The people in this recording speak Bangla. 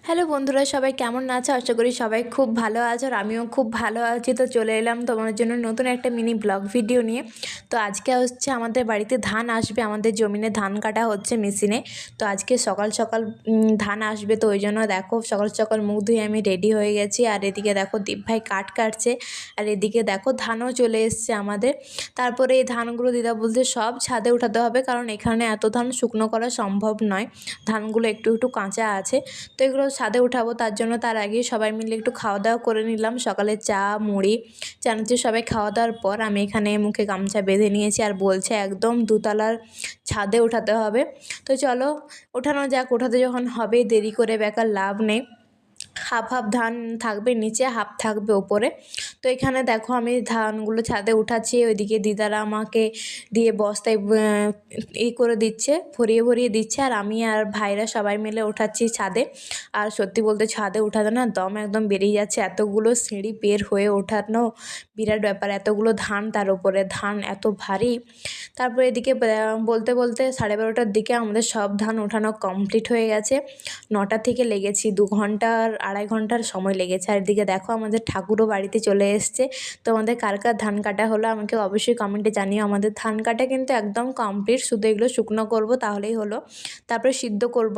হ্যালো বন্ধুরা, সবাই কেমন আছো? আশা করি সবাই খুব ভালো আছো আর আমিও খুব ভালো আছি। তো চলে এলাম তোমাদের জন্য নতুন একটা মিনি ব্লগ ভিডিও নিয়ে। তো আজকে হচ্ছে আমাদের বাড়িতে ধান আসবে, আমাদের জমিনে ধান কাটা হচ্ছে মেশিনে। তো আজকে সকাল সকাল ধান আসবে, তো ওই জন্য দেখো সকাল সকাল মুখ ধুয়ে আমি রেডি হয়ে গেছি। আর এদিকে দেখো দীপ ভাই কাট কাটছে, আর এদিকে দেখো ধানও চলে এসছে আমাদের। তারপরে এই ধানগুলো দিদা বলতে সব ছাদে উঠাতে হবে, কারণ এখানে এত ধান শুকনো করা সম্ভব নয়, ধানগুলো একটু একটু কাঁচা আছে। তো এগুলো ছাদে উঠাবো, তার জন্য তার আগে সবাই মিলে একটু খাওয়া দাওয়া করে নিলাম। সকালে চা মুড়ি চানাচুর সবাই খাওয়া দাওয়ার পর আমি এখানে মুখে গামছা বেঁধে নিয়েছি, আর বলছে একদম দুতলার ছাদে উঠাতে হবে। তো চলো ওঠানো যাক। ওঠাতে যখন হবে দেরি করে বেকার লাভ নেই। হাফ হাফ ধান থাকবে নিচে, হাফ থাকবে ওপরে। তো এখানে দেখো আমি ধানগুলো ছাদে উঠাচ্ছি, ওইদিকে দিদারা আমাকে দিয়ে বস্তায় করে দিচ্ছে, ভরিয়ে ভরিয়ে দিচ্ছে, আর আমি আর ভাইরা সবাই মিলে উঠাচ্ছি ছাদে। আর সত্যি বলতে ছাদে উঠাতে না দম একদম বেরিয়ে যাচ্ছে, এতগুলো সিঁড়ি বের হয়ে ওঠানো বিরাট ব্যাপার, এতগুলো ধান, তার উপরে ধান এত ভারী। তারপরে এদিকে বলতে বলতে 12:30টার দিকে আমাদের সব ধান ওঠানো কমপ্লিট হয়ে গেছে। 9টা থেকে লেগেছি, 2 ঘন্টার 2.5 ঘন্টার সময় লেগেছে। আর এদিকে দেখো আমাদের ঠাকুরও বাড়িতে চলে এসছে। তো আমাদের কার কার ধান কাটা হলো আমাকে অবশ্যই কমেন্টে জানিও। আমাদের ধান কাটা কিন্তু একদম কমপ্লিট, শুধু এগুলো শুকনো করব তাহলেই হলো, তারপরে সিদ্ধ করব।